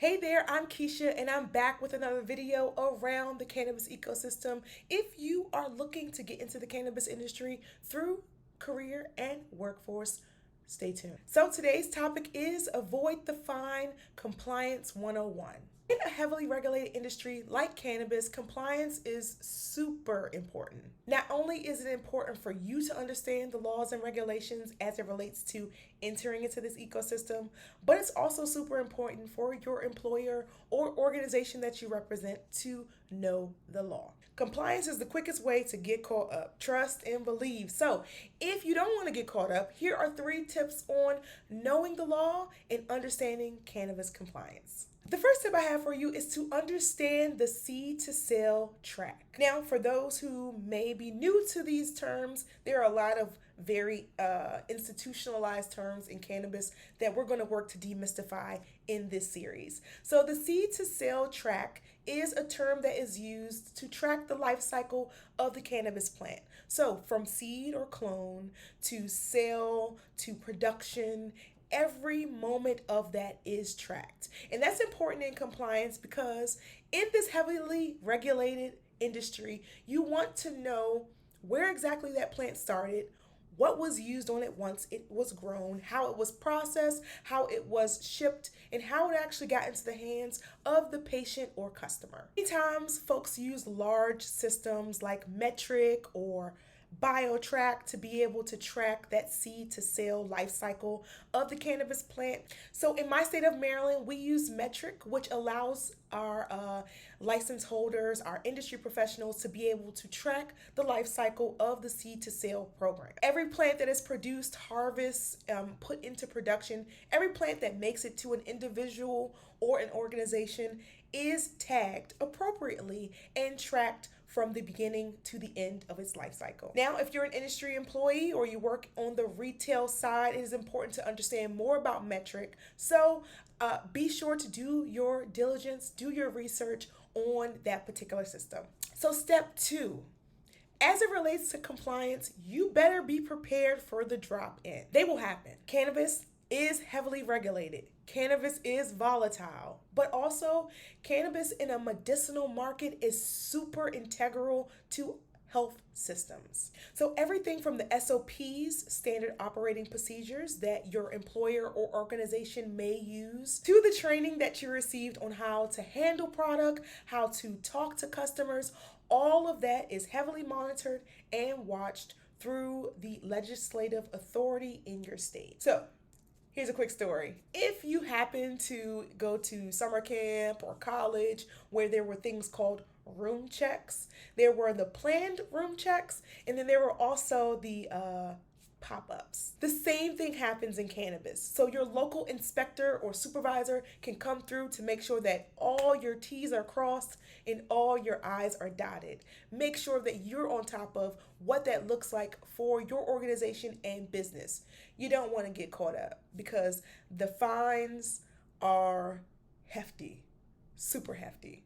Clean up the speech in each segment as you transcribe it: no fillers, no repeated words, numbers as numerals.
Hey there, I'm Keisha and I'm back with another video around the cannabis ecosystem. If you are looking to get into the cannabis industry through career and workforce, stay tuned. So today's topic is Avoid the Fine Compliance 101. In a heavily regulated industry like cannabis, compliance is super important. Not only is it important for you to understand the laws and regulations as it relates to entering into this ecosystem, but it's also super important for your employer or organization that you represent to know the law. Compliance is the quickest way to get caught up. Trust and believe. So, if you don't want to get caught up, here are 3 tips on knowing the law and understanding cannabis compliance. The first tip I have for you is to understand the seed to sale track. Now, for those who may be new to these terms, there are a lot of very institutionalized terms in cannabis that we're going to work to demystify in this series. So the seed to sale track is a term that is used to track the life cycle of the cannabis plant. So from seed or clone to sale to production, every moment of that is tracked. And that's important in compliance because in this heavily regulated industry, you want to know where exactly that plant started, what was used on it once it was grown, how it was processed, how it was shipped, and how it actually got into the hands of the patient or customer. Many times folks use large systems like Metric or BioTrack to be able to track that seed to sale life cycle of the cannabis plant. So in my state of Maryland, we use Metric, which allows our license holders, our industry professionals to be able to track the life cycle of the seed to sale program. Every plant that is produced, harvest, put into production, every plant that makes it to an individual or an organization is tagged appropriately and tracked from the beginning to the end of its life cycle. Now, if you're an industry employee or you work on the retail side, it is important to understand more about Metric. So be sure to do your diligence, do your research on that particular system. So step 2. As it relates to compliance, you better be prepared for the drop-in. They will happen. Cannabis is heavily regulated. Cannabis is volatile, but also cannabis in a medicinal market is super integral to health systems. So everything from the SOPs, standard operating procedures that your employer or organization may use, to the training that you received on how to handle product, how to talk to customers, all of that is heavily monitored and watched through the legislative authority in your state. So here's a quick story. If you happen to go to summer camp or college where there were things called room checks, there were the planned room checks, and then there were also the pop-ups. The same thing happens in cannabis. So your local inspector or supervisor can come through to make sure that all your T's are crossed and all your I's are dotted. Make sure that you're on top of what that looks like for your organization and business. You don't want to get caught up because the fines are hefty, super hefty.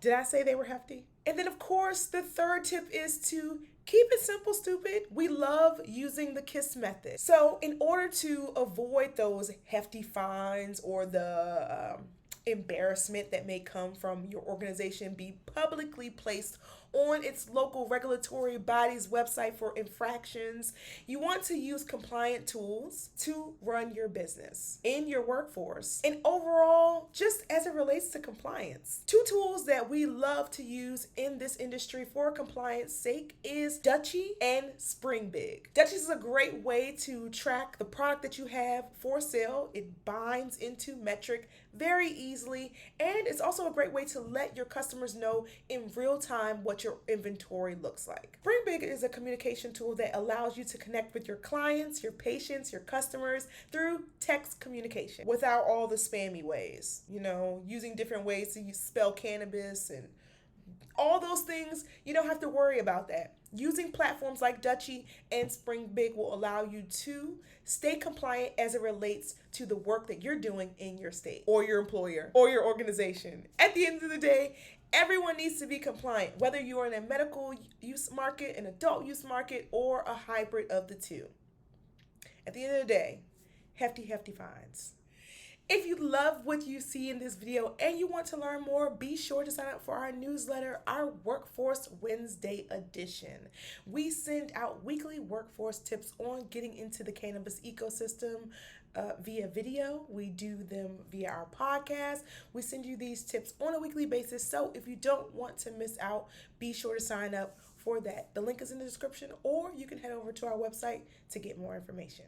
Did I say they were hefty? And then, of course, the third tip is to keep it simple, stupid. We love using the KISS method. So in order to avoid those hefty fines or the embarrassment that may come from your organization be publicly placed on its local regulatory body's website for infractions, you want to use compliant tools to run your business in your workforce and overall just as it relates to compliance. 2 tools that we love to use in this industry for compliance sake is Dutchie and SpringBig. Dutchie is a great way to track the product that you have for sale. It binds into Metric very easily, and it's also a great way to let your customers know in real time what your inventory looks like. SpringBig is a communication tool that allows you to connect with your clients, your patients, your customers through text communication without all the spammy ways, using different ways to spell cannabis and all those things. You don't have to worry about that. Using platforms like Dutchie and SpringBig will allow you to stay compliant as it relates to the work that you're doing in your state or your employer or your organization. At the end of the day, everyone needs to be compliant, whether you are in a medical use market, an adult use market, or a hybrid of the two. At the end of the day, hefty fines. If you love what you see in this video and you want to learn more, be sure to sign up for our newsletter, our Workforce Wednesday edition. We send out weekly workforce tips on getting into the cannabis ecosystem via video. We do them via our podcast. We send you these tips on a weekly basis. So if you don't want to miss out, be sure to sign up for that. The link is in the description, or you can head over to our website to get more information.